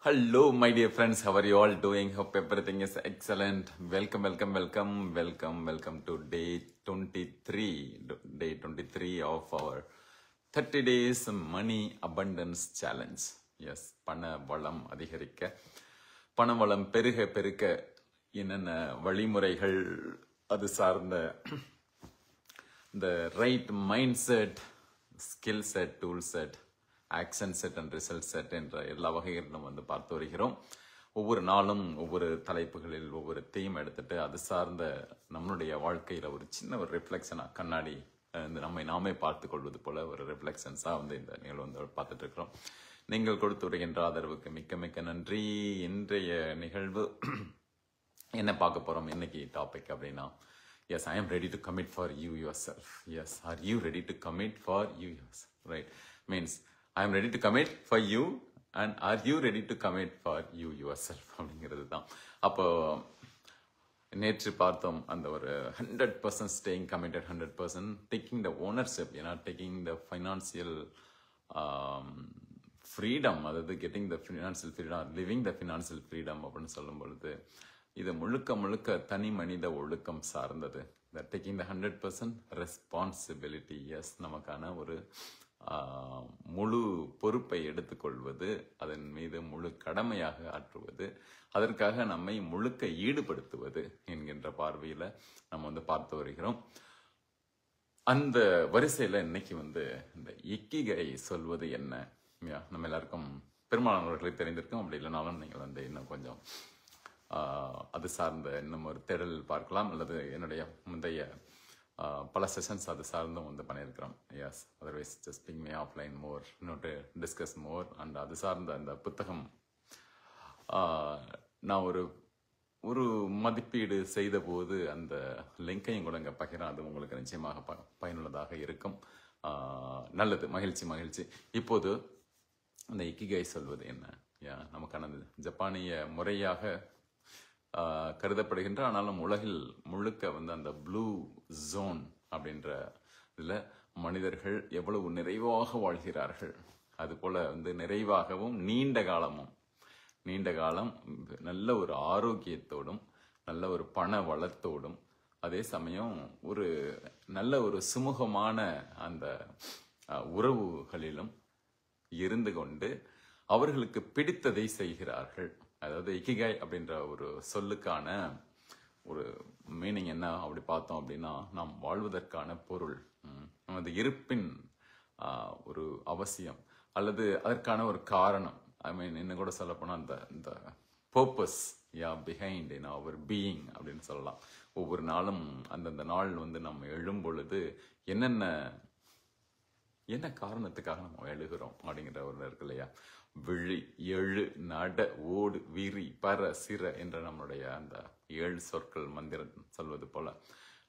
Hello, my dear friends. How are you all doing? Hope everything is excellent. Welcome to day 23 of our 30 days money abundance challenge. Yes, பண வளம் அதிகரிக்க, பண வளம் பெருக என்னென்ன வழிமுறைகள் அது சார்ந்த the right mindset, skill set, tool set, action set and result set என்ற எல்லா வகைகளும் நம்ம பார்த்து வருகிறோம். ஒவ்வொரு நாளும் ஒவ்வொரு தலைப்புகளில் ஒவ்வொரு தீம் எடுத்துட்டு அது சார்ந்த நம்மளுடைய வாழ்க்கையில ஒரு சின்ன ஒரு ரிஃப்ளெக்ஷனா கண்ணாடி நம்மை நாமே பார்த்து கொள்வது போல ஒரு ரிஃப்ளெக்ஷன்ஸா இந்த நிகழ்வு பார்த்துட்டு இருக்கிறோம். நீங்கள் கொடுத்து வருகின்ற ஆதரவுக்கு மிக்க நன்றி. இன்றைய நிகழ்வு என்ன பார்க்க போறோம் இன்னைக்கு டாபிக் அப்படின்னா, yes, I am ready to commit for you yourself. Yes, are you ready to commit for you yourself? Right, means I am ready to commit for you and are you ready to commit for you yourself அப்படிங்கிறது தான். அப்போ நேற்று பார்த்தோம் அந்த ஒரு 100% staying committed, 100% taking the ownership, taking the financial freedom, அதாவது getting the financial freedom, living the financial freedom அப்படின்னு சொல்லும் பொழுது இது முழுக்க தனி மனித ஒழுக்கம் சார்ந்தது. Taking the 100% responsibility. எஸ், நமக்கான ஒரு முழு பொறுப்பை எடுத்துக்கொள்வது, அதன் மீது முழு கடமையாக ஆற்றுவது, அதற்காக நம்மை முழுக்க ஈடுபடுத்துவது என்கின்ற பார்வையில் நம்ம பார்த்து வருகிறோம். அந்த வரிசையில் இன்னைக்கு இந்த இக்கிகை சொல்வது என்ன, நம்ம எல்லாருக்கும் பெரும்பாலானவர்களுக்கு தெரிந்திருக்கும். அப்படி இல்லைனாலும் நீங்கள் இன்னும் கொஞ்சம் அது சார்ந்த இன்னும் ஒரு தேடல் பார்க்கலாம், அல்லது என்னுடைய முந்தைய பல செஷன்ஸ் அது சார்ந்தும் பண்ணியிருக்கிறோம். Yes, otherwise just ping me offline more to discuss more. And அது சார்ந்த அந்த புத்தகம் நான் ஒரு மதிப்பீடு செய்த போது அந்த லிங்கையும் கூட இங்கே பகிர்றேன். அது உங்களுக்கு நிச்சயமாக பயனுள்ளதாக இருக்கும். நல்லது, மகிழ்ச்சி. இப்போது அந்த இக்கிகை சொல்வது என்ன, நமக்கானது ஜப்பானிய முறையாக கருதப்படுகின்ற, ஆனாலும் உலகில் முழுக்க அந்த ப்ளூ ஜோன் அப்படின்ற இதில் மனிதர்கள் எவ்வளவு நிறைவாக வாழ்கிறார்கள், அதுபோல நிறைவாகவும் நீண்ட காலம் நல்ல ஒரு ஆரோக்கியத்தோடும் நல்ல ஒரு பண வளத்தோடும் அதே சமயம் ஒரு நல்ல ஒரு சுமூகமான அந்த உறவுகளிலும் இருந்து கொண்டு அவர்களுக்கு பிடித்ததை செய்கிறார்கள். அதாவது இக்கிகாய் அப்படின்ற ஒரு சொல்லுக்கான ஒரு மீனிங் என்ன அப்படி பார்த்தோம் அப்படின்னா, நாம் வாழ்வதற்கான பொருள், நமது இருப்பின் ஒரு அவசியம் அல்லது அதற்கான ஒரு காரணம். ஐ மீன், இன்னும் கூட சொல்ல போனா இந்த பர்பஸ் பிஹைண்ட் அவர் பீயிங் அப்படின்னு சொல்லலாம். ஒவ்வொரு நாளும் அந்தந்த நாள் நம்ம எழும் பொழுது என்ன காரணத்துக்காக நம்ம எழுகிறோம் அப்படிங்கிற ஒரு இருக்கு இல்லையா. விழி, எழு, நட, ஓடு, விரி, பர, சிர என்ற நம்மளுடைய அந்த 7 சொற்கள் மந்திரம் சொல்வது போல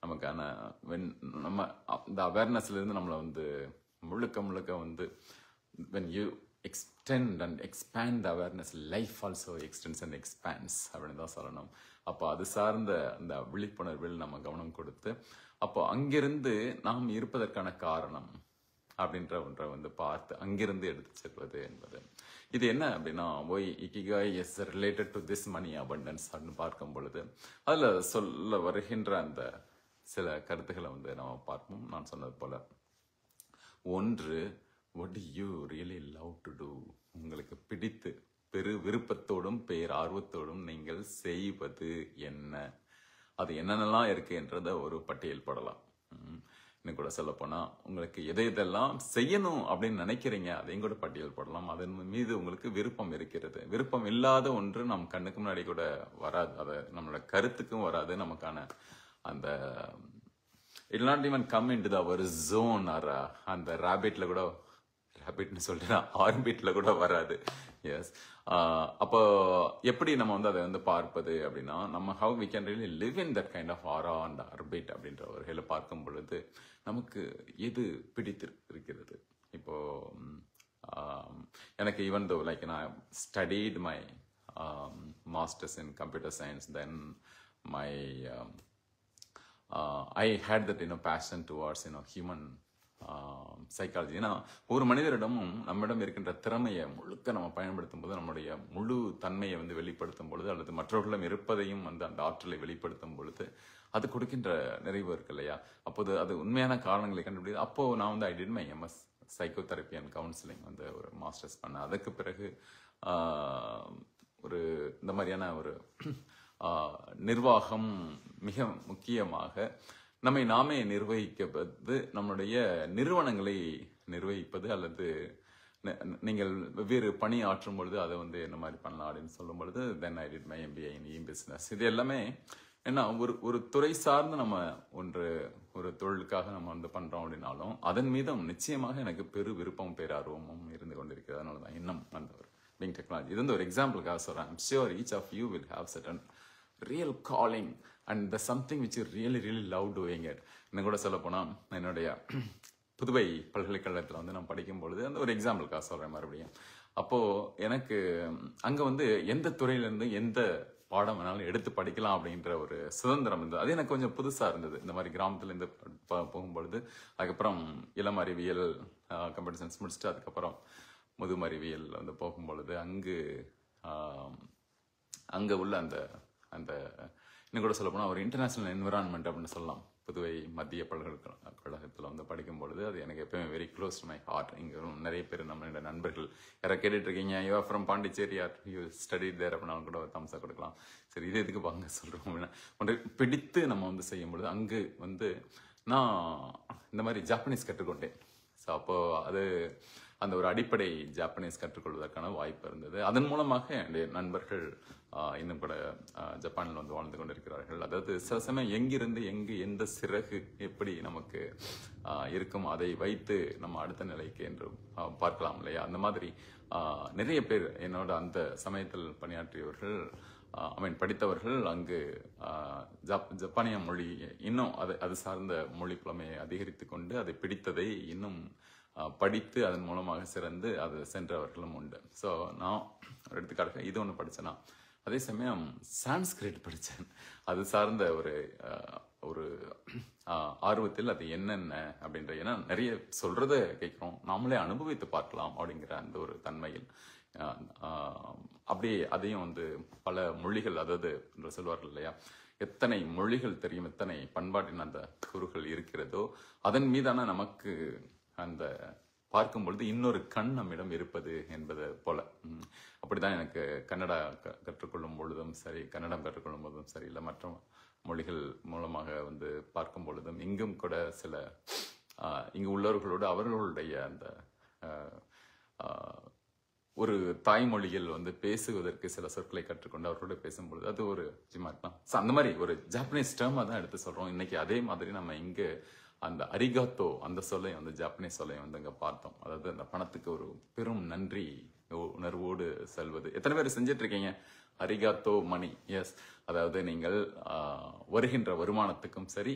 நமக்கான நம்ம இந்த அவேர்னஸ்ல இருந்து நம்மளை முழுக்க when you extend and expand the awareness, life also extends and expands அப்படின்னு தான் சொல்லணும். அப்போ அது சார்ந்த அந்த விழிப்புணர்வில் நம்ம கவனம் கொடுத்து அப்போ அங்கிருந்து நாம் இருப்பதற்கான காரணம் அப்படின்ற ஒன்றை பார்த்து அங்கிருந்து எடுத்து செல்வது என்பது. இது என்ன அப்படின்னா, why ikigai is related to this money abundance அப்படின்னு பார்க்கும் பொழுது அதில் சொல்ல வருகின்ற அந்த சில கருத்துக்களை நம்ம பார்ப்போம். நான் சொன்னது போல, ஒன்று, what do you really love to do, உங்களுக்கு பிடித்து விருப்பத்தோடும் ஆர்வத்தோடும் நீங்கள் செய்வது என்ன, அது என்னென்னலாம் இருக்கு என்றத ஒரு பட்டியல் போடலாம். இன்னும் கூட சொல்ல போனா, உங்களுக்கு எதெல்லாம் செய்யணும் அப்படின்னு நினைக்கிறீங்க அதையும் கூட பட்டியல் போடலாம். அதன் மீது உங்களுக்கு விருப்பம் இருக்கிறது. விருப்பம் இல்லாத ஒன்று நம் கண்ணுக்கு முன்னாடி கூட வராது, அது நம்மளோட கருத்துக்கும் வராது. நமக்கான அந்த it not even come into our zone or அந்த ரேபிட்னு சொல்லிட்டு ஆர்பிட்ல கூட வராது. எஸ், அப்போ எப்படி நம்ம அதை பார்ப்பது அப்படின்னா, நம்ம how we can really live in that kind of aura and orbit அப்படின்ற ஒரு வகையில் பார்க்கும் பொழுது நமக்கு எது பிடித்திருக்கிறது. இப்போ எனக்கு ஈவன் தோ லைக் நான் studied my masters in computer science, then I had that passion towards human psychology. ஏன்னா ஒரு மனிதரிடமும் நம்மிடம் இருக்கின்ற திறமையை முழுக்க நம்ம பயன்படுத்தும் போது, நம்முடைய முழு தன்மையை வந்து வெளிப்படுத்தும் பொழுது, அல்லது மற்றவர்களிடம் இருப்பதையும் வந்து அந்த ஆற்றலை வெளிப்படுத்தும் பொழுது அது கொடுக்கின்ற நிறைவு இருக்கு இல்லையா? அப்போது அது உண்மையான காரணங்களை கண்டுபிடிது. அப்போ நான் வந்து ஐ did my MS psycho therapy and counselling வந்து ஒரு மாஸ்டர்ஸ் பண்ணேன். அதுக்கு பிறகு ஒரு இந்த மாதிரியான ஒரு நிர்வாகம் மிக முக்கியமாக நம்மை நாமே நிர்வகிப்பது, நம்முடைய நிறுவனங்களை நிர்வகிப்பது, அல்லது நீங்கள் வெவ்வேறு பணி ஆற்றும் பொழுது அதை வந்து என்ன மாதிரி பண்ணலாம் அப்படின்னு சொல்லும் பொழுது then I did my MBA in e business. இது எல்லாமே ஏன்னா ஒரு துறை சார்ந்து நம்ம ஒரு தொழிலுக்காக நம்ம வந்து பண்றோம் அப்படின்னாலும் அதன் மீதும் நிச்சயமாக எனக்கு பெரு விருப்பம் பேரார்வமும் இருந்து கொண்டிருக்கிறது. அதனால தான் இன்னும் அந்த ஒரு பீங் டெக்னாலஜி இது வந்து ஒரு எக்ஸாம்பிளுக்காக சொல்றேன். I'm sure each of you will have certain real calling and the something which you really love doing it. இன்னும் கூட சொல்ல போனா என்னுடைய புதுவை பல்கலைக்கழகத்தில் வந்து நான் படிக்கும் பொழுது அந்த ஒரு எக்ஸாம்பிளுக்காக சொல்றேன் மறுபடியும். அப்போ எனக்கு அங்க வந்து எந்த துறையிலிருந்து எந்த பாடம் வேணாலும் எடுத்து படிக்கலாம் அப்படின்ற ஒரு சுதந்திரம் இருந்தது. அது எனக்கு கொஞ்சம் புதுசா இருந்தது. இந்த மாதிரி கிராமத்துல இருந்து போகும்பொழுது, அதுக்கப்புறம் இளம் அறிவியல் கம்ப்யூட்டர் சயின்ஸ் முடிச்சுட்டு அதுக்கப்புறம் முதும அறிவியல் வந்து போகும்பொழுது அங்க உள்ள அந்த அந்த இன்னும் கூட சொல்ல போனா ஒரு இன்டர்நேஷனல் என்விரான்மெண்ட் அப்படின்னு சொல்லலாம். புதுவை மத்திய பல்கலைக்கழகத்தில் வந்து படிக்கும் பொழுது அது எனக்கு எப்பவுமே very close to my heart. இங்கே நிறைய பேர் நம்மளோட நண்பர்கள் யாரை கேட்டுட்டு இருக்கீங்க, you are from Pondicherry, are you study there அப்படின்னாலும் கூட தம்சா கொடுக்கலாம். சரி, இது எதுக்கு வாங்க சொல்கிறோம் அப்படின்னா, ஒன்றை பிடித்து நம்ம வந்து செய்யும் பொழுது அங்கு வந்து நான் இந்த மாதிரி ஜாப்பனீஸ் கற்றுக்கொண்டேன். ஸோ அப்போது அது அந்த ஒரு அடிப்படை ஜாப்பனீஸ் கற்றுக்கொள்வதற்கான வாய்ப்பு இருந்தது. அதன் மூலமாக என்னுடைய நண்பர்கள் இன்னும் கூட ஜப்பானில் வந்து வாழ்ந்து கொண்டிருக்கிறார்கள். அதாவது சில சமயம் எங்கிருந்து எந்த சிறகு எப்படி நமக்கு இருக்கும் அதை வைத்து நம்ம அடுத்த நிலைக்கு என்று பார்க்கலாம் இல்லையா? அந்த மாதிரி நிறைய பேர் என்னோட அந்த சமயத்தில் பணியாற்றியவர்கள், படித்தவர்கள் அங்கு ஜப்பானிய மொழி இன்னும் அது சார்ந்த மொழி புலமையை அதிகரித்து கொண்டு அதை பிடித்ததை இன்னும் படித்து அதன் மூலமாக சிறந்து அது சென்றவர்களும் உண்டு. ஸோ நான் ஒரு எடுத்துக்காட்டுக்கு இது ஒன்று படித்தேன்னா, அதே சமயம் சான்ஸ்கிரிட் படித்தேன். அது சார்ந்த ஒரு ஆர்வத்தில் அது என்னென்ன அப்படின்ற, ஏன்னா நிறைய சொல்றத கேட்குறோம், நாமளே அனுபவித்து பார்க்கலாம் அப்படிங்கிற அந்த ஒரு தன்மையில் அப்படியே அதையும் வந்து பல மொழிகள், அதாவது சொல்வார்கள் இல்லையா, எத்தனை மொழிகள் தெரியும், எத்தனை பண்பாட்டின் அந்த கூறுகள் இருக்கிறதோ அதன் மீதான நமக்கு அந்த பார்க்கும் பொழுது இன்னொரு கண் நம்மிடம் இருப்பது என்பது போல. அப்படிதான் எனக்கு கன்னடா கற்றுக்கொள்ளும் பொழுதும் சரி, கன்னடம் கற்றுக்கொள்ளும் பொழுதும் சரி, இல்லை மற்ற மொழிகள் மூலமாக வந்து பார்க்கும் பொழுதும் இங்கும் கூட சில இங்கு உள்ளவர்களோடு அவர்களுடைய அந்த ஒரு தாய்மொழியில் வந்து பேசுவதற்கு சில சொற்களை கற்றுக்கொண்டு அவர்களோட பேசும்பொழுது அது ஒரு அந்த மாதிரி ஒரு ஜாப்பனீஸ் டேர்மா தான் எடுத்து சொல்றோம். இன்னைக்கு அதே மாதிரி நம்ம இங்க அந்த அரிகாத்தோ அந்த சொல்லை வந்து ஜாப்பனீஸ் சொல்லை வந்து அங்க பார்த்தோம். அதாவது அந்த பணத்துக்கு ஒரு பெரும் நன்றி உணர்வோடு செல்வது. எத்தனை பேர் செஞ்சிட்டு இருக்கீங்க அரிகாத்தோ மணி? எஸ், அதாவது நீங்கள் வருகின்ற வருமானத்துக்கும் சரி,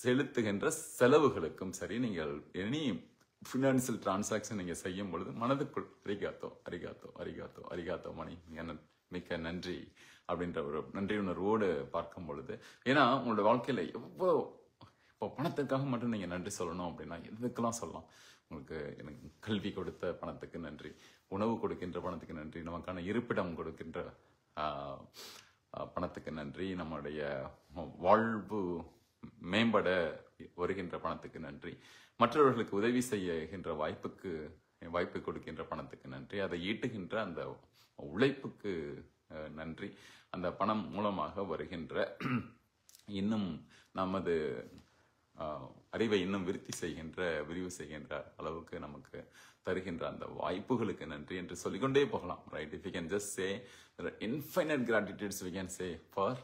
செலுத்துகின்ற செலவுகளுக்கும் சரி, நீங்கள் எனி ஃபினான்சியல் டிரான்சாக்சன் நீங்க செய்யும் பொழுது மனதுக்குள் அரிகாத்தோ அரிகாத்தோ அரிகாத்தோ அரிகாத்தோ மணி, மிக்க நன்றி அப்படின்ற ஒரு நன்றி உணர்வோடு பார்க்கும் பொழுது, ஏன்னா உங்களோட வாழ்க்கையில எவ்வளோ இப்போ பணத்துக்காக மட்டும் நீங்கள் நன்றி சொல்லணும் அப்படின்னா எதுக்கெல்லாம் சொல்லலாம். உங்களுக்கு எனக்கு கல்வி கொடுத்த பணத்துக்கு நன்றி, உணவு கொடுக்கின்ற பணத்துக்கு நன்றி, நமக்கான இருப்பிடம் கொடுக்கின்ற பணத்துக்கு நன்றி, நம்முடைய வாழ்வு மேம்பட வருகின்ற பணத்துக்கு நன்றி, மற்றவர்களுக்கு உதவி செய்கின்ற வாய்ப்பு கொடுக்கின்ற பணத்துக்கு நன்றி, அதை ஈட்டுகின்ற அந்த உழைப்புக்கு நன்றி, அந்த பணம் மூலமாக வருகின்ற இன்னும் நமது அறிவை இன்னும் விரிவு செய்கின்ற அளவுக்கு நமக்கு தருகின்ற அந்த வாய்ப்புகளுக்கு நன்றி என்று சொல்லிக்கொண்டே போகலாம். Right? If you can just say infinite gratitudes we can say for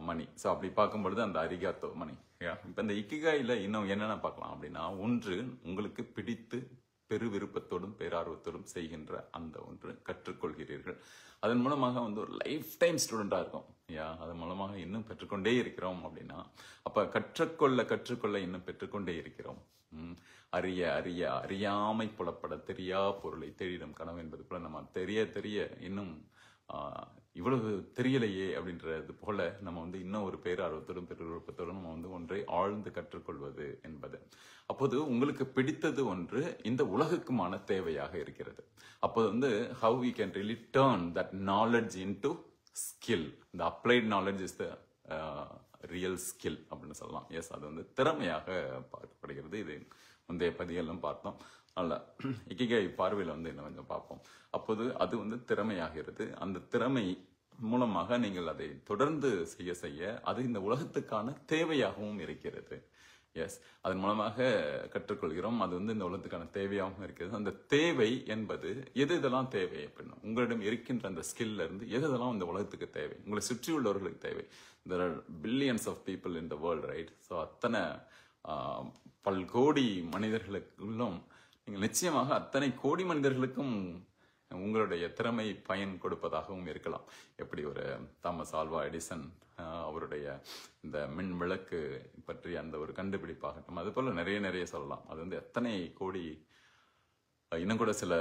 money. So அப்படி பார்க்கும்பொழுது அந்த அரிகாத்தோ மணி. இப்போ இந்த இக்கிகாயில இன்னும் என்னென்ன பார்க்கலாம் அப்படின்னா, ஒன்று, உங்களுக்கு பிடித்து பெரு விருப்பத்தோடும் பேரார்வத்தோடும் செய்கின்ற அந்த ஒன்று கற்றுக்கொள்கிறீர்கள். அதன் மூலமாக வந்து ஒரு லைஃப் டைம் ஸ்டூடெண்டா இருக்கும். அதன் மூலமாக இன்னும் பெற்றுக்கொண்டே இருக்கிறோம் அப்படின்னா, அப்ப கற்றுக்கொள்ள இன்னும் பெற்றுக்கொண்டே இருக்கிறோம். அறியாமை புலப்பட தெரியா பொருளை தேடிடும் கனவு என்பது போல நம்ம தெரிய இன்னும் இவ்வளவு தெரியலையே அப்படின்றது போல நம்ம வந்து இன்னும் ஒரு பேர் ஆர்வத்தோடும் பெருவிருப்பத்தோடும் நம்ம வந்து ஒன்றை ஆழ்ந்து கற்றுக்கொள்வது என்பது. அப்போது உங்களுக்கு பிடித்தது ஒன்று இந்த உலகுக்குமான தேவையாக இருக்கிறது. அப்போது வந்து how we can really turn that knowledge into skill. The applied knowledge is the real skill அப்படின்னு சொல்லலாம். எஸ், அது வந்து திறமையாக பார்க்கப்படுகிறது. இது முந்தைய பதிகெல்லாம் பார்த்தோம். அல்ல இக்கிகை பார்வையில் வந்து என்ன கொஞ்சம் பார்ப்போம். அப்போது அது வந்து திறமையாகிறது. அந்த திறமை மூலமாக நீங்கள் அதை தொடர்ந்து செய்ய செய்ய அது இந்த உலகத்துக்கான தேவையாகவும் இருக்கிறது. எஸ், அதன் மூலமாக கற்றுக்கொள்கிறோம். அது வந்து இந்த உலகத்துக்கான தேவையாகவும் இருக்கிறது. அந்த தேவை என்பது எது இதெல்லாம் தேவை அப்படின்னா, உங்களிடம் இருக்கின்ற அந்த ஸ்கில்ல இருந்து எது இதெல்லாம் இந்த உலகத்துக்கு தேவை, உங்களை சுற்றியுள்ளவர்களுக்கு தேவை. there are billions of people in the world, right? So அத்தனை பல்கோடி மனிதர்களுக்குள்ளும் நீங்கள் நிச்சயமாக அத்தனை கோடி மனிதர்களுக்கும் உங்களுடைய திறமை பயன் கொடுப்பதாகவும் இருக்கலாம். எப்படி ஒரு தாமஸ் ஆல்வா எடிசன் அவருடைய இந்த மின் விளக்கு பற்றி அந்த ஒரு கண்டுபிடிப்பாகட்டும், அது போல நிறைய சொல்லலாம். அது வந்து எத்தனை கோடி, இன்னும் கூட சில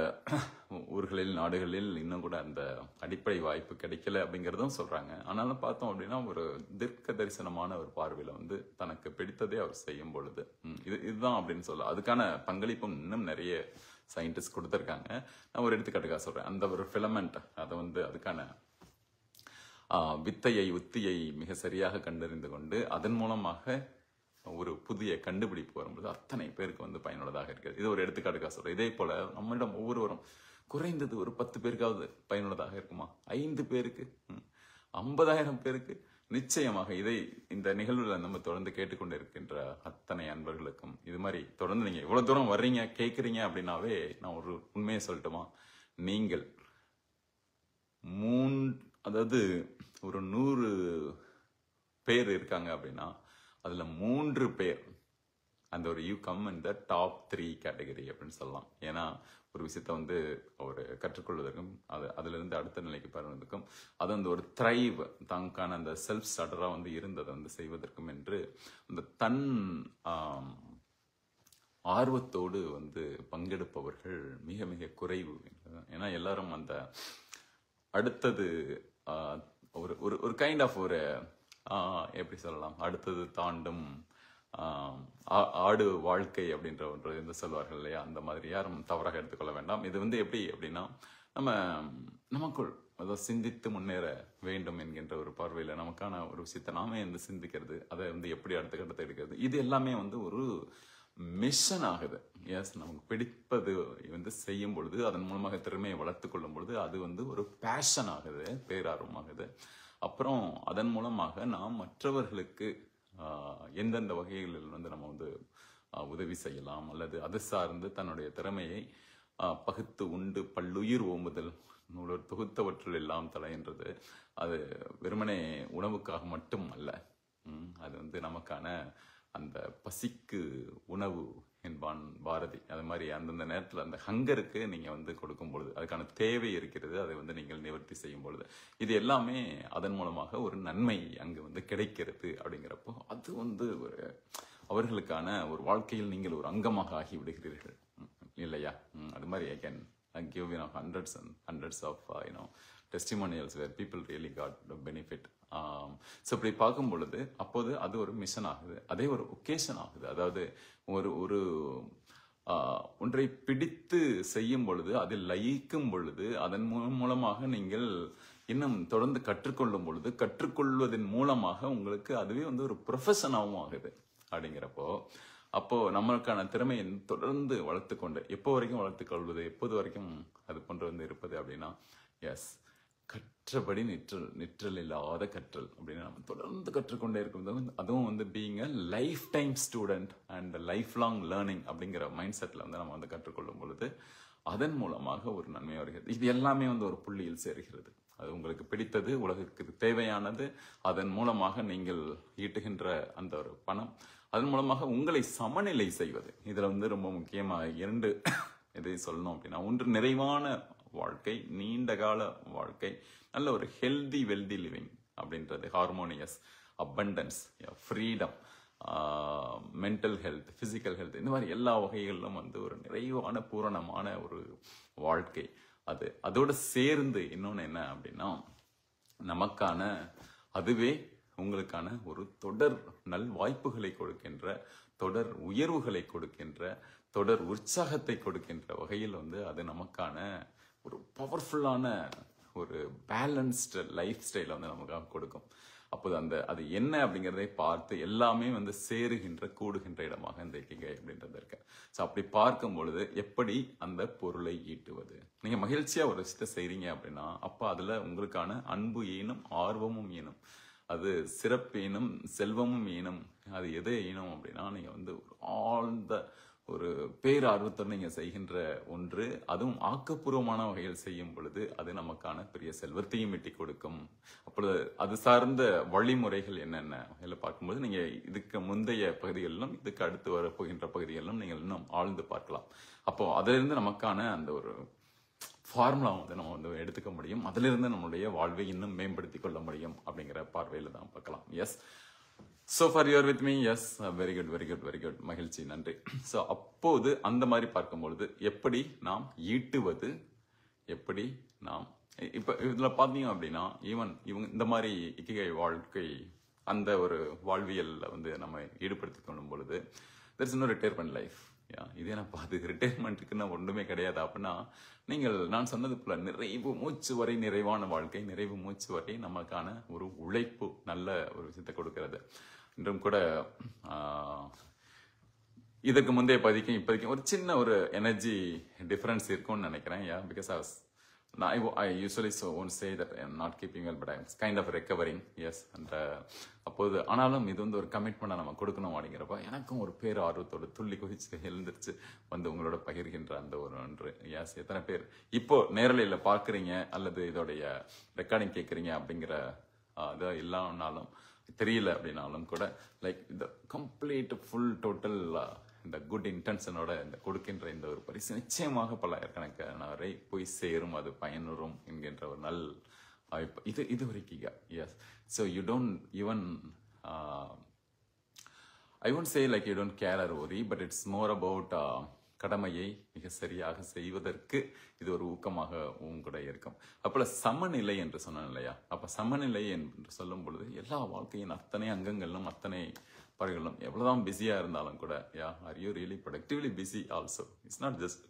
ஊர்களில் நாடுகளில் இன்னும் கூட அந்த அடிப்படை வாய்ப்பு கிடைக்கல அப்படிங்கிறதும் சொல்றாங்க. ஆனாலும் பார்த்தோம் அப்படின்னா ஒரு தீர்க்க தரிசனமான ஒரு பார்வையில வந்து தனக்கு பிடித்ததே அவர் செய்யும் பொழுது இதுதான் அப்படின்னு சொல்ல, அதுக்கான பங்களிப்பும் இன்னும் நிறைய சயின்டிஸ்ட் கொடுத்துருக்காங்க. நான் ஒரு எடுத்துக்காட்டுக்காக சொல்றேன். அந்த ஒரு ஃபிலமெண்ட் அதை வந்து அதுக்கான வித்தையை உத்தியை மிக சரியாக கண்டறிந்து கொண்டு அதன் மூலமாக ஒரு புதிய கண்டுபிடிப்பு வரும்போது அத்தனை பேருக்கு வந்து பயனுள்ளதாக இருக்கிறது. இது ஒரு எடுத்துக்காட்டுக்காக சொல்றேன். இதே போல நம்மளிடம் ஒவ்வொருவரும் குறைந்தது ஒரு 10 பேருக்காவது பயனுள்ளதாக இருக்குமா? 5 பேருக்கு, 50,000 பேருக்கு நிச்சயமாக. இதை இந்த நிகழ்வுல நம்ம தொடர்ந்து கேட்டுக்கொண்டு இருக்கின்ற அத்தனை அன்பர்களுக்கும் இது மாதிரி தொடர்ந்து நீங்க இவ்வளவு தூரம் வர்றீங்க கேட்குறீங்க அப்படின்னாவே நான் ஒரு உண்மையை சொல்லட்டுமா, நீங்கள் அதாவது ஒரு 100 பேர் இருக்காங்க அப்படின்னா அதுல 3 பேர் அந்த ஒரு you come in the top 3 category அப்படின்னு சொல்லலாம். ஏன்னா ஒரு விஷயத்த வந்து ஒரு கற்றுக்கொள்வதற்கும் அதுல இருந்து அடுத்த நிலைக்கு பரவதற்கும் அது வந்து ஒரு த்ரைவ் தங்கான அந்த செல்ஃப் ஸ்டார்டரா வந்து இருந்ததை வந்து செய்வதற்கும் என்று அந்த தன் ஆர்வத்தோடு வந்து பங்கெடுப்பவர்கள் மிக மிக குறைவு. ஏன்னா எல்லாரும் அந்த அடுத்தது ஒரு கைண்ட் ஆஃப் ஒரு எப்படி சொல்லலாம், அடுத்தது தாண்டும் ஆடு வாழ்க்கை அப்படின்ற ஒன்று என்று சொல்வார்கள் இல்லையா, அந்த மாதிரி யாரும் தவறாக எடுத்துக்கொள்ள வேண்டாம். இது வந்து எப்படி அப்படின்னா நமக்குள் அதாவது சிந்தித்து முன்னேற வேண்டும் என்கின்ற ஒரு பார்வையில நமக்கான ஒரு விஷயத்தை நாமே வந்து சிந்திக்கிறது, அதை வந்து எப்படி அடுத்த கட்டத்தை எடுக்கிறது, இது எல்லாமே வந்து ஒரு மிஷன் ஆகுது. எஸ், நமக்கு பிடிப்பது வந்து செய்யும் பொழுது அதன் மூலமாக திறமையை வளர்த்து கொள்ளும் பொழுது அது வந்து ஒரு பேஷன் ஆகுது, பேரார்வமாகுது. அப்புறம் அதன் மூலமாக நாம் மற்றவர்களுக்கு எந்தெந்த வகைகளில் வந்து நம்ம வந்து உதவி செய்யலாம் அல்லது அது சார்ந்து தன்னுடைய திறமையை பகுத்து உண்டு பல்லுயிர் ஓம்புதல் நூலர் தொகுத்தவற்றில் எல்லாம் தலைன்றது. அது வெறுமனே உணவுக்காக மட்டும் அல்ல, அது வந்து நமக்கான அந்த பசிக்கு உணவு என்பான் பாரதி. அது மாதிரி அந்தந்த நேரத்தில் அந்த ஹங்கருக்கு நீங்கள் வந்து கொடுக்கும் பொழுது அதுக்கான தேவை இருக்கிறது, அதை வந்து நீங்கள் நிவர்த்தி செய்யும் பொழுது இது எல்லாமே அதன் மூலமாக ஒரு நன்மை அங்கு வந்து கிடைக்கிறது. அப்படிங்கிறப்போ அது வந்து ஒரு அவர்களுக்கான ஒரு வாழ்க்கையில் நீங்கள் ஒரு அங்கமாக ஆகி விடுகிறீர்கள் இல்லையா? அது மாதிரி I can give hundreds and hundreds of testimonials where people really got the benefit. So இப்படி பார்க்கும் பொழுது அப்போது அது ஒரு மிஷன் ஆகுது, அதே ஒரு ஒகேஷன் ஆகுது. அதாவது ஒரு ஒன்றை பிடித்து செய்யும் பொழுது அதில் லயிக்கும் பொழுது அதன் மூலமாக நீங்கள் இன்னும் தொடர்ந்து கற்றுக்கொள்ளும் பொழுது கற்றுக்கொள்வதன் மூலமாக உங்களுக்கு அதுவே வந்து ஒரு ப்ரொஃபஷனாகவும் ஆகுது. அப்படிங்கிறப்போ அப்போ நம்மளுக்கான திறமையை தொடர்ந்து வளர்த்து கொண்டு எப்போ வரைக்கும் வளர்த்துக்கொள்வது, எப்போது வரைக்கும் அது போன்று வந்து இருப்பது அப்படின்னா எஸ், கற்றபடி நிற்றல் இல்லாத கற்றல் அப்படின்னு நம்ம தொடர்ந்து கற்றுக்கொண்டே இருக்கும். அதுவும் வந்து being a life time student and life long learning அப்படிங்கிற மைண்ட் செட்டில் வந்து நம்ம வந்து கற்றுக்கொள்ளும் பொழுது அதன் மூலமாக ஒரு நன்மை வருகிறது. இது எல்லாமே வந்து ஒரு புள்ளியில் சேர்கிறது. அது உங்களுக்கு பிடித்தது, உலகிற்கு தேவையானது, அதன் மூலமாக நீங்கள் ஈட்டுகின்ற அந்த ஒரு பணம், அதன் மூலமாக உங்களை சமநிலை செய்வது. இதுல வந்து ரொம்ப முக்கியமாக 2 எதை சொல்லணும் அப்படின்னா, ஒன்று நிறைவான வாழ்க்கை, நீண்ட கால வாழ்க்கை, நல்ல ஒரு ஹெல்தி வெல்தி லிவிங் அப்படின்றது, harmonious, abundance, freedom, mental health, physical health, இந்த மாதிரி எல்லா வகைகளிலும் வந்து ஒரு நிறைவான பூரணமான ஒரு வாழ்க்கை. அதோட சேர்ந்து இன்னொன்று என்ன அப்படின்னா, நமக்கான அதுவே உங்களுக்கான ஒரு தொடர் நல் வாய்ப்புகளை கொடுக்கின்ற, தொடர் உயர்வுகளை கொடுக்கின்ற, தொடர் உற்சாகத்தை கொடுக்கின்ற வகையில் அது நமக்கான ஒரு பவர்ஃபுல்லான ஒரு பேலன்ஸ்டு லைஃப் ஸ்டைலை நமக்காக கொடுக்கும். அப்போது அது என்ன அப்படிங்கிறதை பார்த்து எல்லாமே சேருகின்ற கூடுகின்ற இடமாக இந்த இக்கிகை அப்படின்றது இருக்கு. ஸோ அப்படி பார்க்கும் பொழுது எப்படி அந்த பொருளை ஈட்டுவது, நீங்க மகிழ்ச்சியா ஒரு விஷயத்தை செய்றீங்க அப்படின்னா அப்ப அதுல உங்களுக்கான அன்பு ஈனும், ஆர்வமும் ஈனும், அது சிறப்பேனும், செல்வமும் ஈனும். அது எதை ஈனும் அப்படின்னா நீங்க ஒரு ஆழ்ந்த ஒரு பேரார்வத்தோடு நீங்க செய்கின்ற ஒன்று, அதுவும் ஆக்கப்பூர்வமான வகையில் செய்யும் பொழுது அது நமக்கான பெரிய செல்வத்தையும் ஈட்டி கொடுக்கும். அப்பொழுது அது சார்ந்த வழிமுறைகள் என்னென்ன பார்க்கும்போது நீங்க இதுக்கு முந்தைய பகுதிகளிலும் இதுக்கு அடுத்து வரப்போகின்ற பகுதிகளிலும் நீங்கள் இன்னும் ஆழ்ந்து பார்க்கலாம். அப்போ அதிலிருந்து நமக்கான அந்த ஒரு ஃபார்முலா நம்ம எடுத்துக்க முடியும். அதிலிருந்து நம்மளுடைய வாழ்வை இன்னும் மேம்படுத்திக் கொள்ள முடியும் அப்படிங்கிற பார்வையில தான் பார்க்கலாம். Yes, so far you are with me. Yes, very good, very good, very good. மகிழ்ச்சி, நன்றி. ஸோ அப்போது அந்த மாதிரி பார்க்கும்பொழுது எப்படி நாம் ஈட்டுவது, எப்படி நாம் இப்போ இதில் பார்த்தீங்க அப்படின்னா ஈவன் இவங்க இந்த மாதிரி இக்கிகை வாழ்க்கை அந்த ஒரு வாழ்வியலில் நம்ம ஈடுபடுத்திக் கொள்ளும் பொழுது there is no retirement life. இதே நான் பார்த்து ரிட்டையர்மெண்ட்டுக்குன்னு ஒன்றுமே கிடையாது அப்படின்னா நான் சொன்னது போல நிறைவு மூச்சு வரை நிறைவான வாழ்க்கை, நிறைவு மூச்சு வரை நமக்கான ஒரு உழைப்பு நல்ல ஒரு விஷயத்தை கொடுக்கிறது. இன்றும் கூட இதற்கு முந்தைய பதிக்கும் இப்போதைக்கும் ஒரு சின்ன ஒரு எனர்ஜி டிஃபரன்ஸ் இருக்கும்னு நினைக்கிறேன். Because I usually won't say that I'm not keeping well, but I'm kind of recovering. Yes, and அப்போது ஆனாலும் இது ஒரு கமிட்மெண்ட் நம்ம கொடுக்கணும் அப்படிங்கிறப்ப எனக்கும் ஒரு பேர் ஆர்வத்தோடு துள்ளி குதிச்சு எழுந்திரிச்சு உங்களோட பகிர்கின்ற அந்த ஒரு ஒன்று. எஸ், எத்தனை பேர் இப்போ நேரலையில் பார்க்குறீங்க அல்லது இதோடைய ரெக்கார்டிங் கேட்குறீங்க அப்படிங்கிற அது இல்லாமனாலும் தெரியல அப்படின்னாலும் கூட லைக் இந்த கம்ப்ளீட் ஃபுல் டோட்டல் இந்த குட் இன்டென்ஷனோட கொடுக்கின்ற இந்த ஒரு பரிசு நிச்சயமாக பல்லாயிரக்கணக்கானவரை போய் சேரும், அது பயனுறும் என்கின்ற ஒரு நல் வாய்ப்பு. இது ஒரு ikigai. Yes, so you don't even I won't say like you don't care or worry, but it's more about கடமையை மிக சரியாக செய்வதற்கு இது ஒரு ஊக்கமாக கூட இருக்கும். அப்போல சமநிலை என்று சொன்னேன் இல்லையா? அப்ப சமநிலை என்று சொல்லும் பொழுது எல்லா வாழ்க்கையின் அத்தனை அங்கங்களிலும் அத்தனை பறவைகளும் எவ்வளவுதான் பிஸியா இருந்தாலும் கூட are you really productively busy also? It's not just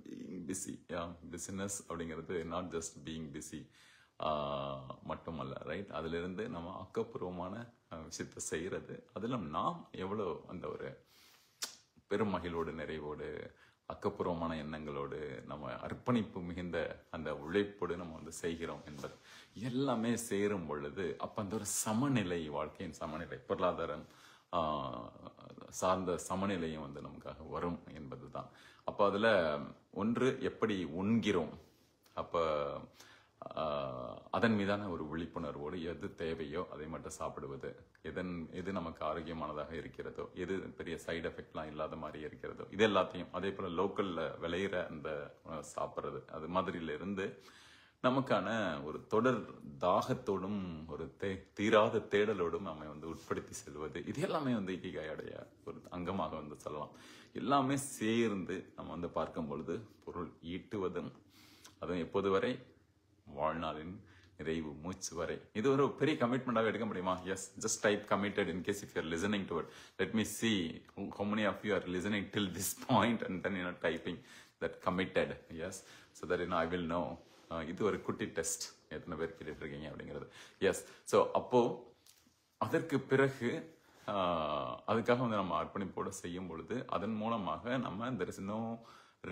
being busy. Business அப்படிங்கிறது நாட் ஜஸ்ட் பீயிங் பிஸி மட்டுமல்ல, ரைட்? அதுல இருந்து நம்ம ஆக்கப்பூர்வமான விஷயத்தை செய்யறது, அதுல நாம் எவ்வளவு அந்த ஒரு பெரும் மகிழ்வோடு நிறைவோடு ஆக்கப்பூர்வமான எண்ணங்களோடு நம்ம அர்ப்பணிப்பு மிகுந்த அந்த உழைப்போடு நம்ம செய்கிறோம் என்பது எல்லாமே சேரும் பொழுது அப்ப அந்த ஒரு சமநிலை, வாழ்க்கையின் சமநிலை, பொருளாதாரம் சார்ந்த சமநிலையும் நமக்காக வரும் என்பதுதான். அப்ப அதுல ஒன்று எப்படி உண்கிறோம், அப்ப அதன் மீதான ஒரு விழிப்புணர்வோடு எது தேவையோ அதை மட்டும் சாப்பிடுவது, எது நமக்கு ஆரோக்கியமானதாக இருக்கிறதோ, எது பெரிய சைடு எஃபெக்ட்லாம் இல்லாத மாதிரி இருக்கிறதோ இது எல்லாத்தையும், அதே போல லோக்கல்ல விளையிற அந்த சாப்பிட்றது, அது மாதிரில இருந்து நமக்கான ஒரு தொடர் தாகத்தோடும் ஒரு தீராத தேடலோடும் நம்ம உட்படுத்தி செல்வது, இது எல்லாமே இக்கிகையுடைய ஒரு அங்கமாக சொல்லலாம். எல்லாமே சேர்ந்து நம்ம பார்க்கும் பொழுது பொருள் ஈட்டுவதும், அதுவும் எப்போது வரை? வாழ்நாளின் நிறைவு மூச்சு வரை. இது ஒரு பெரிய கமிட்மெண்டாக எடுக்க முடியுமா? Yes, just type committed in case if you are listening to it. Let me see how many of you are listening till this point and then typing that committed. Yes, so that I will know. இது ஒரு குட்டி test, எத்தனை பேர் கேட்டுட்டு இருக்கீங்க அப்படிங்கிறது. S, so அப்போ அதற்கு பிறகு அதுக்காக நம்ம அர்ப்பணிப்போடு செய்யும் பொழுது அதன் மூலமாக நம்ம there is no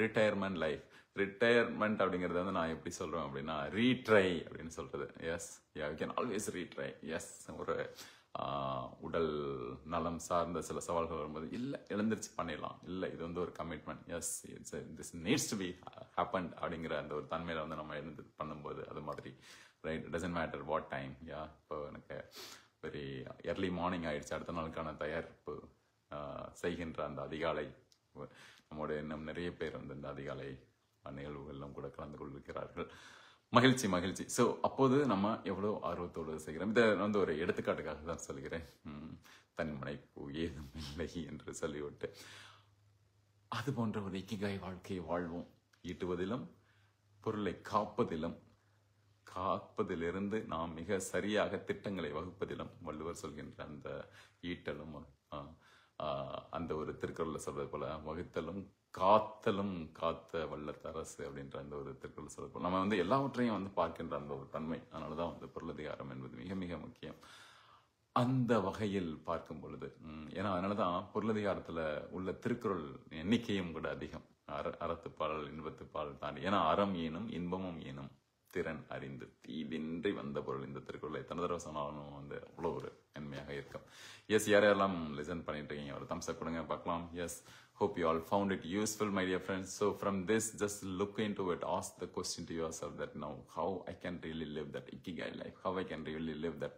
retirement life. Retirement அப்படிங்கிறது நான் எப்படி சொல்றேன் அப்படின்னா ரீட்ரை அப்படின்னு சொல்றது. Yes, you can always retry. Yes, ஒரு உடல் நலம் சார்ந்த சில சவால்கள் வரும்போது இல்லை எழுந்திரிச்சு பண்ணிடலாம், இல்லை இது ஒரு commitment, yes this needs to be happen அப்படிங்கிற அந்த ஒரு தன்மையில நம்ம எழுந்து பண்ணும்போது அது மாதிரி, right? It doesn't matter what time. இப்போ எனக்கு வெரி எர்லி மார்னிங் ஆயிடுச்சு, அடுத்த நாளுக்கான தயாரிப்பு செய்கின்ற அந்த அதிகாலை, நம்முடைய இன்னும் நிறைய பேர் இந்த அதிகாலை நிகழ்வுகள்லாம் கூட கலந்து கொள்கிறார்கள். மகிழ்ச்சி, மகிழ்ச்சி. ஸோ அப்போது நம்ம எவ்வளோ ஆர்வத்தோடு செய்கிறோம். இதை ஒரு எடுத்துக்காட்டுக்காக தான் சொல்கிறேன். தன்மனைப்பு ஏதும் இல்லை என்று சொல்லிவிட்டு அது போன்ற ஒரு இக்கிகாய் வாழ்க்கையை வாழ்வோம். ஈட்டுவதிலும் பொருளை காப்பதிலும் காப்பதிலிருந்து நாம் மிக சரியாக திட்டங்களை வகுப்பதிலும் வள்ளுவர் சொல்கின்ற அந்த ஈட்டலும் அந்த ஒரு திருக்குறள்ல சொல்றது போல வகுத்தலும் காத்தலும் காத்த வல்லத்தரசு அப்படின்ற அந்த ஒரு திருக்குறள் சொல்றது போல நம்ம எல்லாவற்றையும் பார்க்கின்ற அந்த ஒரு தன்மை. அதனாலதான் பொருளதிகாரம் என்பது மிக மிக முக்கியம் அந்த வகையில் பார்க்கும் பொழுது. ஏன்னா அதனாலதான் பொருளதிகாரத்துல உள்ள திருக்குறள் எண்ணிக்கையும் கூட அதிகம். அறத்துப்பால் இன்பத்துப்பால் தாண்டி. ஏன்னா அறம் ஏனும் இன்பமும் ஏனும் திறன் அறிந்து தீதின்றி வந்த பொருள். இந்த திருக்குறளை எத்தனை தடவை சொன்னாலும் அவ்வளோ ஒரு நன்மையாக இருக்கும். எஸ், யாரெல்லாம் லிசன் பண்ணிட்டு இருக்கீங்க ஒரு தம்ஸ் அப் கொடுங்க பார்க்கலாம். Yes, hope you all found it useful, my dear friends. So from this, just look into it, ask the question to yourself that now how I can really live that ikigai life, how I can really live that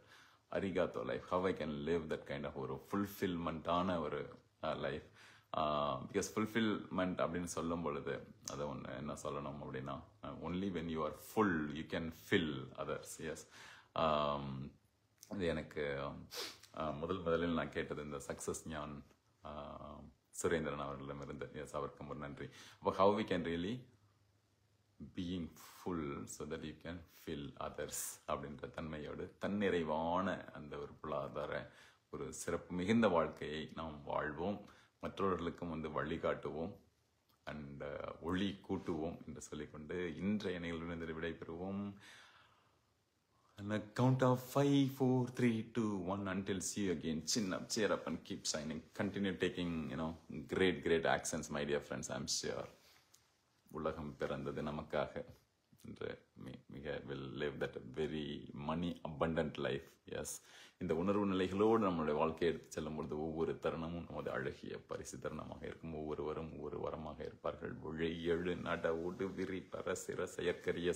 arigato life, how I can live that kind of ஒரு fulfillment ஆன ஒரு life. Because fulfillment அப்படின்னு சொல்லும் பொழுது அதை ஒன்று என்ன சொல்லணும் அப்படின்னா, only when you are full you can fill others. Yes, இது எனக்கு முதலில் நான் கேட்டது இந்த சக்சஸ் ஞான் சுரேந்திரன் அவர்களிடமிருந்து. எஸ், அவருக்கும் ஒரு நன்றி. அப்போ how we can really being full so that you can fill others அப்படின்ற தன்மையோடு தன்னிறைவான அந்த ஒரு பொருளாதார ஒரு சிறப்பு மிகுந்த வாழ்க்கையை நாம் வாழ்வோம், மற்றவர்களுக்கும் வழிகாட்டுவோம் அண்ட் ஒளி கூட்டுவோம் என்று சொல்லிக்கொண்டு இன்றைய நிகழ்விலிருந்து விடைபெறுவோம். And a count of 5, 4, 3, 2, 1 until see you again. Chin up, cheer up and keep shining. Continue taking, great actions, my dear friends. I'm sure. உலகம் பிறந்தது நமக்காக என்று மிக will live that very money abundant life. Yes, இந்த உணர்வு நிலைகளோடு நம்மளுடைய வாழ்க்கையை எடுத்து செல்லும் பொழுது ஒவ்வொரு தருணமும் நமது அழகிய பரிசு தருணமாக இருக்கும். ஒவ்வொருவரும் ஒவ்வொரு வரமாக இருப்பார்கள். ஒழி எழு நட ஓடு விரி பர சிற செயற்கரிய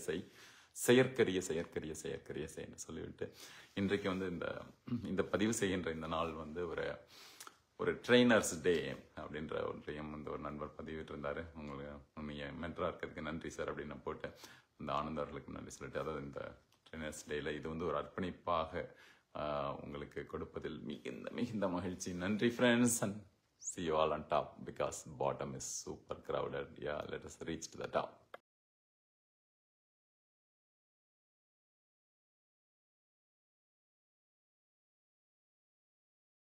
செயற்கரிய என்று சொல்லிவிட்டு இன்றைக்கு இந்த பதிவு செய்கின்ற இந்த நாள் ஒரு ட்ரெயினர்ஸ் டே அப்படின்ற ஒன்றையும் ஒரு நண்பர் பதிவிட்டிருந்தாரு. உங்களுக்கு நீங்கள் மென்டராக இருக்கிறதுக்கு நன்றி சார் அப்படின்னு போட்டு அந்த ஆனந்த் அவர்களுக்கு நன்றி சொல்லிட்டு, அதாவது இந்த ட்ரெயினர்ஸ் டேயில் இது ஒரு அர்ப்பணிப்பாக உங்களுக்கு கொடுப்பதில் மிகுந்த மகிழ்ச்சி. நன்றி friends, and see you all on top because bottom is super crowded. Yeah, let us reach to the top.